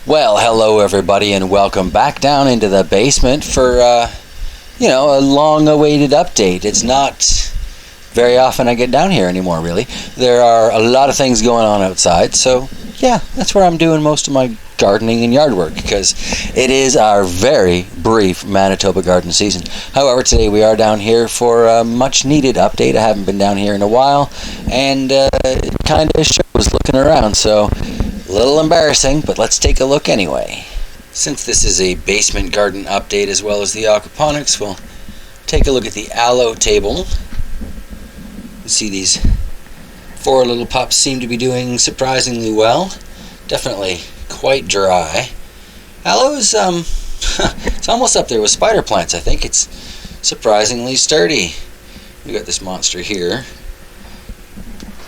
Well, hello everybody, and welcome back down into the basement for, a long-awaited update. It's not very often I get down here anymore, really. There are a lot of things going on outside, so yeah, that's where I'm doing most of my gardening and yard work, because it is our very brief Manitoba garden season. However, today we are down here for a much-needed update. I haven't been down here in a while, and it kind of shows looking around, so a little embarrassing, but let's take a look anyway. Since this is a basement garden update as well as the aquaponics, we'll take a look at the aloe table. You see these 4 little pups seem to be doing surprisingly well. Definitely quite dry. Aloe is it's almost up there with spider plants. I think it's surprisingly sturdy. We got this monster here,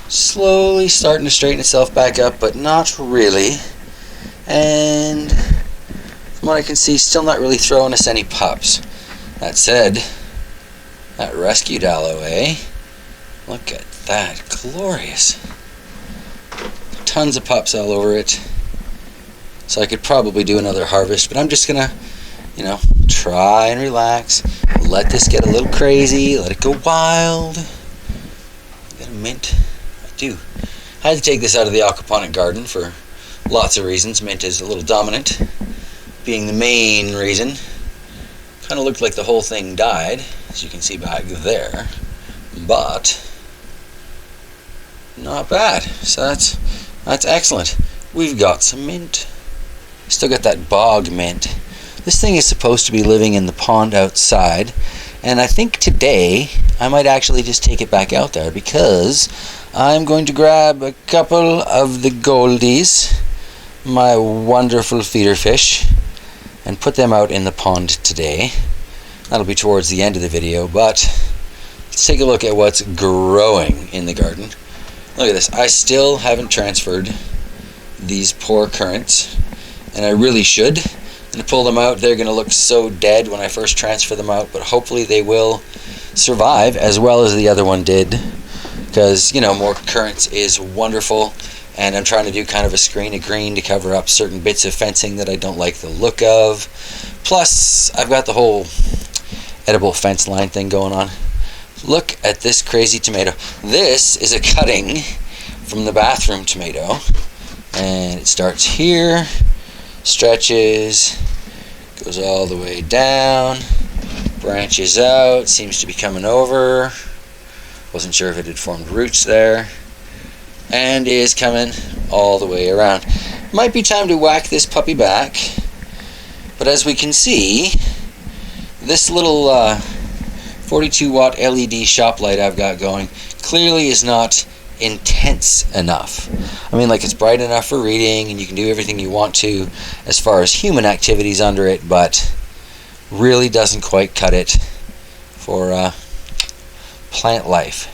slowly starting to straighten itself back up, but not really. And from what I can see, still not really throwing us any pups. That said, that rescued aloe, eh? Look at that, glorious. Tons of pups all over it. So I could probably do another harvest, but I'm just gonna, try and relax. Let this get a little crazy, let it go wild. Got a mint. I had to take this out of the aquaponic garden for lots of reasons. Mint is a little dominant, being the main reason. Kind of looked like the whole thing died, as you can see back there, but not bad. So that's excellent. We've got some mint. Still got that bog mint. This thing is supposed to be living in the pond outside, and I think today I might actually just take it back out there, because I'm going to grab a couple of the goldies, my wonderful feeder fish, and put them out in the pond today. That'll be towards the end of the video, but let's take a look at what's growing in the garden. Look at this. I still haven't transferred these poor currants, and I really should. I'm going to pull them out. They're going to look so dead when I first transfer them out, but hopefully they will survive as well as the other one did, because more currants is wonderful, and I'm trying to do kind of a screen of green to cover up certain bits of fencing that I don't like the look of. Plus I've got the whole edible fence line thing going on. Look at this crazy tomato. This is a cutting from the bathroom tomato, and it starts here, stretches, goes all the way down, branches out, seems to be coming over. Wasn't sure if it had formed roots there, and is coming all the way around. Might be time to whack this puppy back, but as we can see, this little 42 watt LED shop light I've got going clearly is not intense enough. I mean, like, it's bright enough for reading and you can do everything you want to as far as human activities under it, but really doesn't quite cut it for plant life.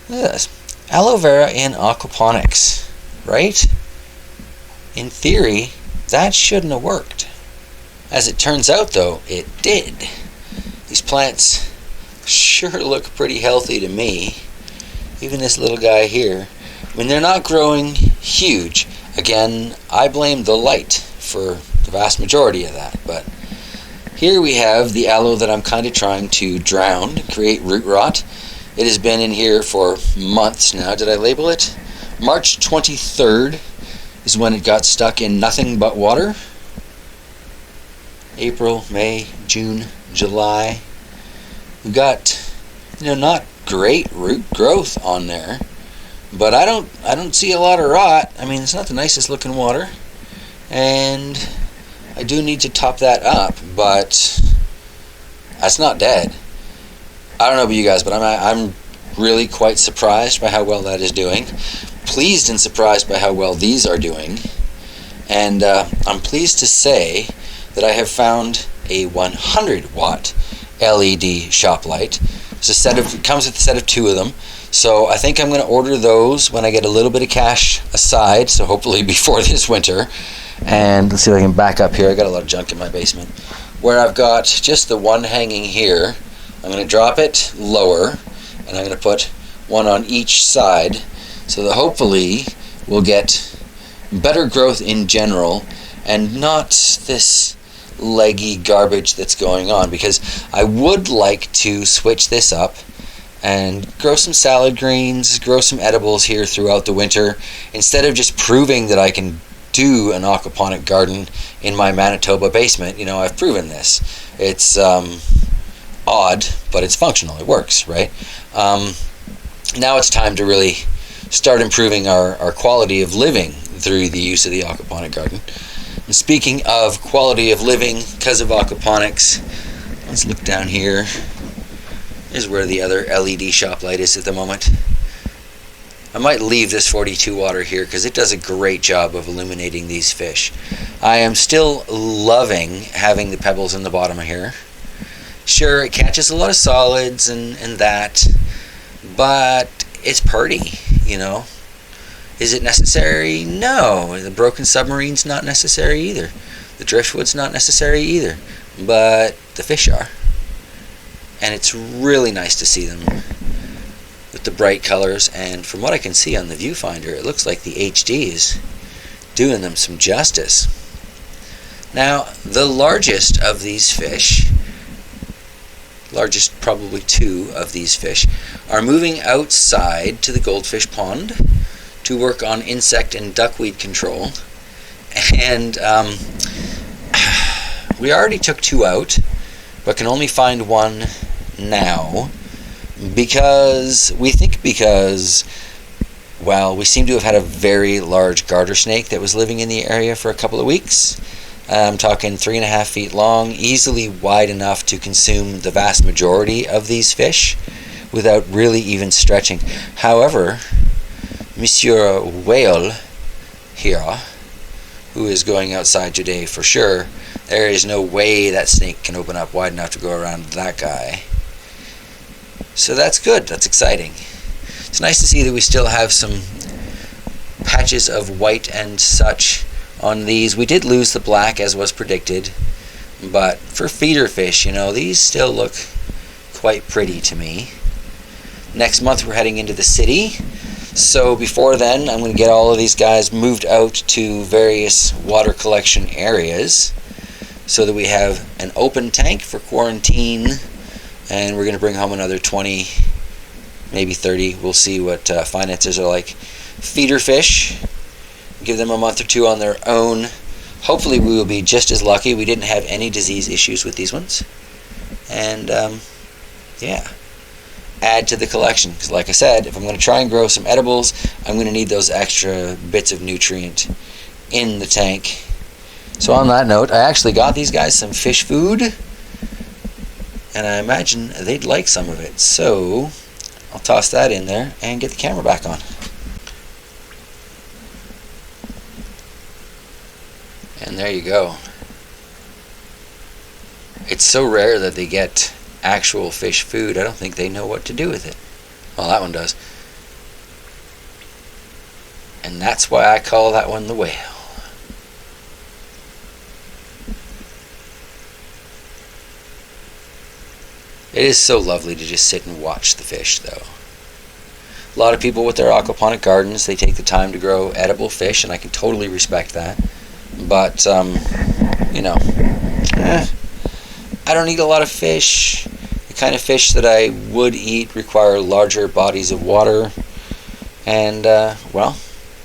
Look at this. Aloe vera in aquaponics, right? In theory, that shouldn't have worked. As it turns out, though, it did. These plants sure look pretty healthy to me. Even this little guy here. I mean, they're not growing huge. Again, I blame the light for the vast majority of that, but here we have the aloe that I'm kind of trying to drown, create root rot. It has been in here for months now. Did I label it? March 23rd is when it got stuck in nothing but water. April, May, June, July. We've got, not great root growth on there, but I don't see a lot of rot. I mean, it's not the nicest looking water, and I do need to top that up, but that's not dead. I don't know about you guys, but I'm really quite surprised by how well that is doing. Pleased and surprised by how well these are doing, and I'm pleased to say that I have found a 100 watt LED shop light. It comes with a set of 2 of them, so I think I'm going to order those when I get a little bit of cash aside, so hopefully before this winter. And let's see if I can back up here. I got a lot of junk in my basement. Where I've got just the one hanging here, I'm going to drop it lower, and I'm going to put one on each side, so that hopefully we'll get better growth in general, and not this leggy garbage that's going on, because I would like to switch this up and grow some salad greens, grow some edibles here throughout the winter, instead of just proving that I can do an aquaponic garden in my Manitoba basement. You know, I've proven this. It's odd, but it's functional. It works, right? Now it's time to really start improving our quality of living through the use of the aquaponic garden. And speaking of quality of living because of aquaponics, let's look down here. Here's where the other LED shop light is at the moment. I might leave this 42 water here because it does a great job of illuminating these fish. I am still loving having the pebbles in the bottom of here. Sure, it catches a lot of solids and that, but it's pretty, you know. Is it necessary? No. The broken submarine's not necessary either. The driftwood's not necessary either. But the fish are. And it's really nice to see them with the bright colors. And from what I can see on the viewfinder, it looks like the HD is doing them some justice. Now, the largest of these fish, largest probably two of these fish, are moving outside to the goldfish pond to work on insect and duckweed control. And we already took two out, but can only find one now because well, we seem to have had a very large garter snake that was living in the area for a couple of weeks. I'm talking 3.5 feet long, easily wide enough to consume the vast majority of these fish without really even stretching. However, Monsieur Whale here, who is going outside today for sure, there is no way that snake can open up wide enough to go around that guy. So that's good, that's exciting. It's nice to see that we still have some patches of white and such on these. We did lose the black as was predicted, but for feeder fish, you know, these still look quite pretty to me. Next month we're heading into the city, so before then I'm going to get all of these guys moved out to various water collection areas so that we have an open tank for quarantine, and we're going to bring home another 20, maybe 30. We'll see what finances are like. Feeder fish, give them a month or two on their own. Hopefully we will be just as lucky. We didn't have any disease issues with these ones. And yeah, add to the collection, because like I said, if I'm going to try and grow some edibles, I'm going to need those extra bits of nutrient in the tank. So on that note, I actually got these guys some fish food, and I imagine they'd like some of it. So I'll toss that in there and get the camera back on. And there you go. It's so rare that they get actual fish food, I don't think they know what to do with it. Well, that one does. And that's why I call that one the whale. It is so lovely to just sit and watch the fish, though. A lot of people with their aquaponic gardens, they take the time to grow edible fish, and I can totally respect that. But, you know, I don't eat a lot of fish. The kind of fish that I would eat require larger bodies of water. And, well,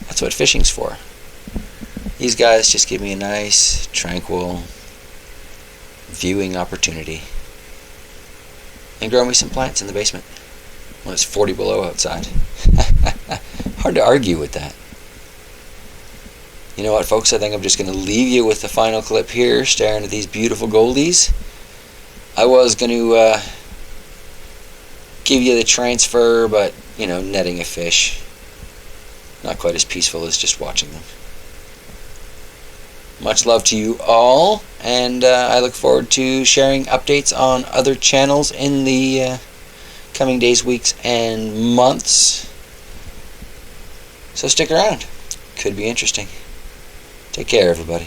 that's what fishing's for. These guys just give me a nice, tranquil viewing opportunity. And grow me some plants in the basement when it's 40 below outside. Hard to argue with that. You know what, folks? I think I'm just going to leave you with the final clip here, staring at these beautiful goldies. I was going to give you the transfer, but, you know, netting a fish, not quite as peaceful as just watching them. Much love to you all, and I look forward to sharing updates on other channels in the coming days, weeks, and months. So stick around. Could be interesting. Take care, everybody.